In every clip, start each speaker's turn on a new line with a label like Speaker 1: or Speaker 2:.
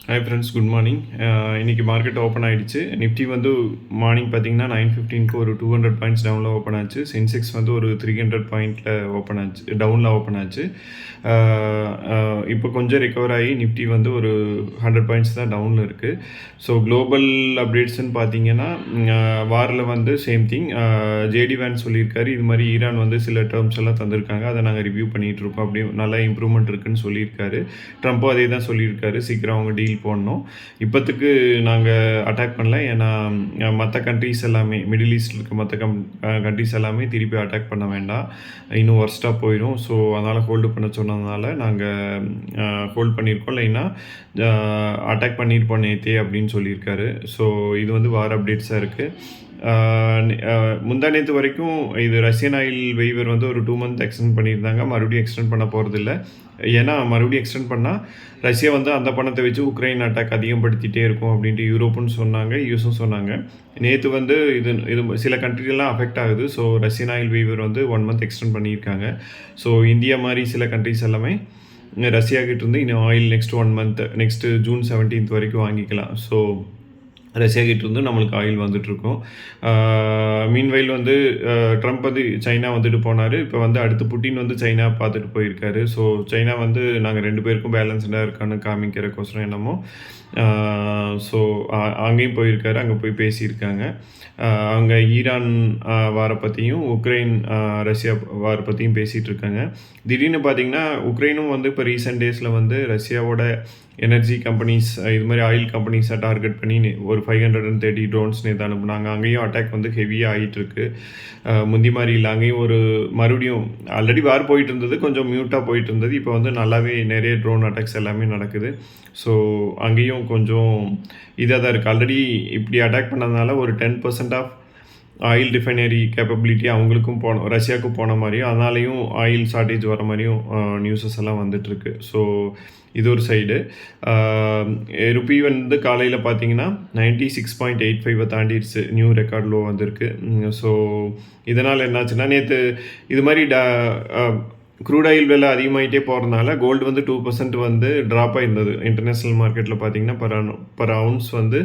Speaker 1: Hi friends, good morning. இன்றைக்கி market open ஆகிடுச்சு. Nifty வந்து மார்னிங் பார்த்தீங்கன்னா 9:15க்கு ஒரு 200 பாயிண்ட்ஸ் டவுனில் ஓப்பன் ஆச்சு. சென்செக்ஸ் வந்து ஒரு 300 பாயிண்ட்டில் ஓப்பன் ஆச்சு, டவுனில் ஓப்பன் ஆச்சு. இப்போ கொஞ்சம் ரிகவர் ஆகி நிஃப்டி வந்து ஒரு 100 பாயிண்ட்ஸ் தான் டவுனில் இருக்குது. ஸோ குளோபல் அப்டேட்ஸ்ன்னு பார்த்தீங்கன்னா வாரில் வந்து சேம் திங். ஜேடி வேன் சொல்லியிருக்காரு, இது மாதிரி ஈரான் வந்து சில டேர்ம்ஸ் எல்லாம் தந்திருக்காங்க, அதை நாங்கள் ரிவ்யூ பண்ணிகிட்ருக்கோம், அப்படி நல்லா இம்ப்ரூவ்மெண்ட் இருக்குதுன்னு சொல்லியிருக்காரு. ட்ரம்ப்பும் அதே தான் சொல்லியிருக்காரு, சீக்கிரம் அவங்க டீல் போடணும். இப்போத்துக்கு நாங்கள் அட்டாக் பண்ணல, ஏன்னா மற்ற கண்ட்ரீஸ் எல்லாமே, மிடில் ஈஸ்டில் இருக்க மற்ற கண்ட்ரீஸ் எல்லாமே திருப்பி அட்டாக் பண்ண வேண்டாம், இன்னும் ஒர்ஸ்ட்டாக போயிடும். ஸோ அதனால் ஹோல்டு பண்ண சொன்னதுனால நாங்கள் ஹோல்ட் பண்ணியிருக்கோம், இல்லைன்னா அட்டாக் பண்ணியிருப்போம் நேற்றே அப்படின்னு சொல்லியிருக்காரு. ஸோ இது வந்து வார அப்டேட்ஸாக இருக்குது. முந்தா நேற்று வரைக்கும் இது ரஷ்யன் ஆயில் வெய்வர் வந்து ஒரு 2 மந்த் எக்ஸ்டெண்ட் பண்ணியிருந்தாங்க, மறுபடியும் எக்ஸ்டெண்ட் பண்ண போகிறதில்ல. ஏன்னா மறுபடியும் எக்ஸ்டெண்ட் பண்ணால் ரஷ்யா வந்து அந்த பணத்தை வச்சு உக்ரைன் அட்டாக் அதிகப்படுத்திகிட்டே இருக்கும் அப்படின்ட்டு யூரோப்புன்னு சொன்னாங்க, யூஎஸும் சொன்னாங்க. நேற்று வந்து இது சில கண்ட்ரிலாம் அஃபெக்ட் ஆகுது. ஸோ ரஷ்யன் ஆயில் வெய்வர் வந்து 1 மந்த் எக்ஸ்டெண்ட் பண்ணியிருக்காங்க. ஸோ இந்தியா மாதிரி சில கண்ட்ரிஸ் எல்லாமே ரஷ்யா கிட்ட இருந்து இன்னும் oil next 1 month, next June 17th வரைக்கும் வாங்கிக்கலாம். ஸோ ரஷ்யா கிட்டேருந்து நம்மளுக்கு ஆயில் வந்துட்டுருக்கும். மீன்வைல் வந்து ட்ரம்ப் வந்து சைனா வந்துட்டு போனார். இப்போ வந்து அடுத்து புட்டின் வந்து சைனா பார்த்துட்டு போயிருக்காரு. ஸோ சைனா வந்து நாங்கள் 2 பேருக்கும் பேலன்ஸ்டாக இருக்கான்னு காமிக்கிறக்கோசரம் என்னமோ. ஸோ அங்கேயும் போயிருக்காரு, அங்கே போய் பேசியிருக்காங்க. அங்கே ஈரான் வார பற்றியும் உக்ரைன் ரஷ்யா வார பற்றியும் பேசிகிட்டு இருக்காங்க. திடீர்னு பார்த்தீங்கன்னா உக்ரைனும் வந்து இப்போ ரீசெண்ட் டேஸில் வந்து ரஷ்யாவோட எனர்ஜி கம்பெனிஸ், இது மாதிரி ஆயில் கம்பெனிஸை டார்கெட் பண்ணி ஒரு 530 ட்ரோன்ஸ் நேற்று அனுப்புனாங்க. அங்கேயும் அட்டாக் வந்து ஹெவியாக ஆகிட்டுருக்கு. முந்தி மாதிரி இல்லை, அங்கேயும் ஒரு மறுபடியும் ஆல்ரெடி வார் போயிட்டு இருந்தது, கொஞ்சம் மியூட்டாக போயிட்டு இருந்தது. இப்போ வந்து நல்லாவே நிறைய ட்ரோன் அட்டாக்ஸ் எல்லாமே நடக்குது. ஸோ அங்கேயும் கொஞ்சம் இதாக தான் இருக்குது. ஆல்ரெடி இப்படி அட்டாக் பண்ணதுனால ஒரு 10% ஆஃப் ஆயில் ரிஃபைனரி கேப்பபிலிட்டி அவங்களுக்கும் ரஷ்யாவுக்கும் போன மாதிரியும், அதனாலேயும் ஆயில் ஷார்ட்டேஜ் வர மாதிரியும் நியூஸஸ் எல்லாம் வந்துட்டுருக்கு. ஸோ இது ஒரு சைடு. ருப்பி வந்து காலையில் பார்த்தீங்கன்னா 96.85 தாண்டிடுச்சு, நியூ ரெக்கார்ட் லோ வந்திருக்கு. ஸோ இதனால் என்னாச்சுன்னா நேற்று இது மாதிரி க்ரூட் ஆயில் விலை அதிகமாகிட்டே போகிறதுனால கோல்டு வந்து 2% வந்து ட்ராப் ஆகிருந்தது. இன்டர்நேஷ்னல் மார்க்கெட்டில் பார்த்தீங்கன்னா பர் அவுன்ஸ் வந்து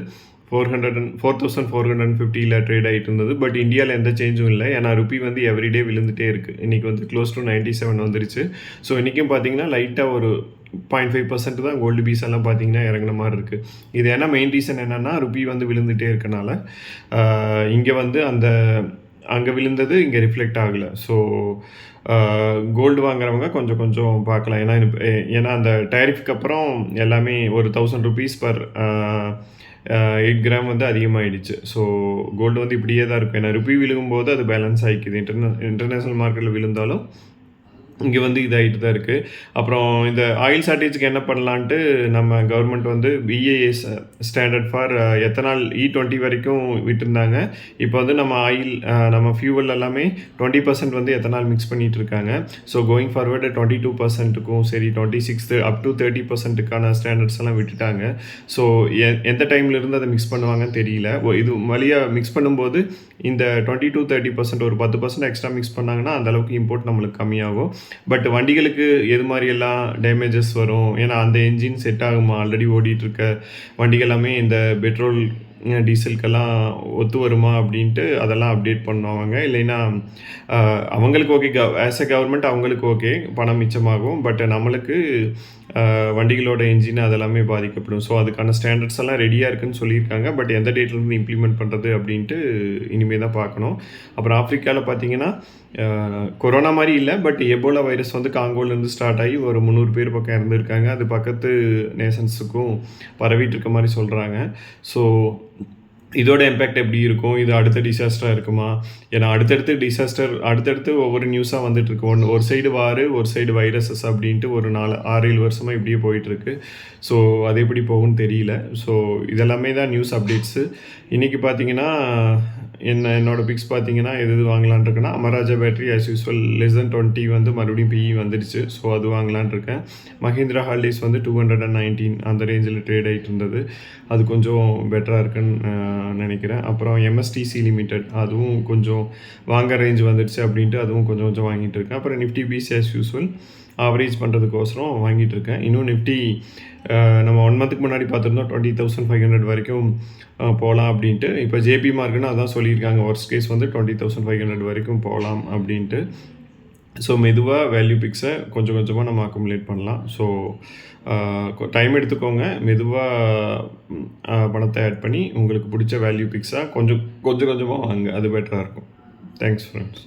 Speaker 1: 4,450 ட்ரேட் ஆகிட்டு இருந்தது. பட் இந்தியாவில் எந்த சேஞ்சும் இல்லை, ஏன்னா ருப்பி வந்து எவ்ரிடே விழுந்துகிட்டே இருக்குது. இன்றைக்கி வந்து க்ளோஸ் டு 97 வந்துருச்சு. ஸோ இன்றைக்கும் பார்த்தீங்கன்னா லைட்டாக ஒரு 0.5% தான் கோல்டு பீஸ் எல்லாம் பார்த்தீங்கன்னா இறங்கின மாதிரி இருக்குது. இது ஏன்னா மெயின் ரீசன் என்னென்னா ருப்பி வந்து விழுந்துகிட்டே இருக்கனால இங்கே வந்து அங்கே விழுந்தது இங்கே ரிஃப்ளெக்ட் ஆகலை. ஸோ கோல்டு வாங்குறவங்க கொஞ்சம் பார்க்கலாம். ஏன்னா அந்த டேரிஃப்க்கு அப்புறம் எல்லாமே ஒரு 1000 rupees பர் 8 கிராம் வந்து அதிகமாகிடுச்சு. ஸோ கோல்டு வந்து இப்படியே தான் இருக்கும், ஏன்னா ருப்பி விழுகும்போது அது பேலன்ஸ் ஆகிக்குது. இன்டர்நேஷ்னல் மார்க்கெட்டில் விழுந்தாலும் இங்கே வந்து இதாகிட்டு தான் இருக்குது. அப்புறம் இந்த ஆயில் ஷார்ட்டேஜுக்கு என்ன பண்ணலான்ட்டு நம்ம கவர்மெண்ட் வந்து BAS standard for ethanol E20 வரைக்கும் விட்டுருந்தாங்க. இப்போ வந்து நம்ம ஃபியூவல் எல்லாமே 20% வந்து எத்தனால் மிக்ஸ் பண்ணிகிட்டு இருக்காங்க. ஸோ கோயிங் ஃபார்வர்டு 22%க்கும் சரி 26 அப் டு 30%க்கான ஸ்டாண்டர்ட்ஸ் எல்லாம் விட்டுட்டாங்க. ஸோ எந்த டைமில் இருந்து அதை மிக்ஸ் பண்ணுவாங்கன்னு தெரியல. இது வழியாக மிக்ஸ் பண்ணும்போது இந்த 20-30% ஒரு 10% எக்ஸ்ட்ரா மிக்ஸ் பண்ணாங்கன்னா அந்தளவுக்கு இம்போர்ட் நம்மளுக்கு கம்மியாகும். பட் வண்டிகளுக்கு எது மாதிரியெல்லாம் டேமேஜஸ் வரும், ஏன்னா அந்த என்ஜின் செட் ஆகுமா, ஆல்ரெடி ஓடிட்டுருக்க வண்டிகள் எல்லாமே இந்த பெட்ரோல் டீசலுக்கெல்லாம் ஒத்து வருமா அப்படின்ட்டு அதெல்லாம் அப்டேட் பண்ணுவாங்க. இல்லைன்னா அவங்களுக்கு ஓகே, ஆஸ் எ கவர்மெண்ட் அவங்களுக்கு ஓகே, பணம் மிச்சமாகும். பட் நம்மளுக்கு வண்டிகளோட என்ஜின் அதெல்லாமே பாதிக்கப்படும். ஸோ அதுக்கான ஸ்டாண்டர்ட்ஸ் எல்லாம் ரெடியாக இருக்குதுன்னு சொல்லியிருக்காங்க. பட் எந்த டேட்லேருந்து இம்ப்ளிமெண்ட் பண்ணுறது அப்படின்ட்டு இனிமேல் தான் பார்க்கணும். அப்புறம் ஆஃப்ரிக்காவில் பார்த்தீங்கன்னா கொரோனா மாதிரி இல்லை, பட் எபோலா வைரஸ் வந்து காங்கோலேருந்து ஸ்டார்ட் ஆகி ஒரு 300 பேர் பக்கம் இறந்துருக்காங்க. அது பக்கத்து நேஷன்ஸுக்கும் பரவிட்டு இருக்க மாதிரி சொல்கிறாங்க. ஸோ இதோட இம்பேக்ட் எப்படி இருக்கும், இது அடுத்த டிசாஸ்டராக இருக்குமா, ஏன்னா அடுத்தடுத்து ஒவ்வொரு நியூஸாக வந்துட்டுருக்கு. ஒரு சைடு வார், ஒரு சைடு வைரஸஸ் அப்படின்ட்டு ஒரு 6-7 வருஷமாக இப்படியே போயிட்டுருக்கு. ஸோ அது எப்படி போகும்னு தெரியல. ஸோ இதெல்லாமே தான் நியூஸ் அப்டேட்ஸு. இன்றைக்கி பார்த்தீங்கன்னா என்னோடய பிக்ஸ் பார்த்தீங்கன்னா எது வாங்கலான் இருக்குன்னா, Amara Raja battery as usual less than 20 வந்து மறுபடியும் பிஇ வந்துடுச்சு. ஸோ அது வாங்கலான் இருக்கேன். மஹிந்திரா ஹாலிடேஸ் வந்து 219 அந்த ரேஞ்சில் ட்ரேட் ஆகிட்டு இருந்தது, அது கொஞ்சம் பெட்டராக இருக்குன்னு நினைக்கிறேன். அப்புறம் எம்எஸ்டிசி லிமிடெட் அதுவும் கொஞ்சம் வாங்க ரேஞ்ச் வந்துடுச்சு அப்படின்ட்டு அதுவும் கொஞ்சம் வாங்கிட்டு இருக்கேன். அப்புறம் Nifty BeES as usual average பண்ணுறதுக்கோசரம் வாங்கிட்டு இருக்கேன். இன்னும் நிஃப்டி நம்ம 1 மந்த்துக்கு முன்னாடி பார்த்துருந்தோம் 20,500 வரைக்கும் போகலாம் அப்படின்ட்டு. இப்போ ஜேபி மார்கனும் அதான் சொல்லியிருக்காங்க. வொர்ஸ்ட் கேஸ் வந்து 20,500 வரைக்கும் போகலாம் அப்படின்ட்டு. ஸோ மெதுவாக வேல்யூ பிக்ஸை கொஞ்சம் கொஞ்சமாக நம்ம அக்குமுலேட் பண்ணலாம். ஸோ டைம் எடுத்துக்கோங்க. மெதுவாக பணத்தை ஆட் பண்ணி உங்களுக்கு பிடிச்ச வேல்யூ பிக்ஸாக கொஞ்சம் கொஞ்சமாக வாங்க. அது பெட்டராக இருக்கும். Thanks friends.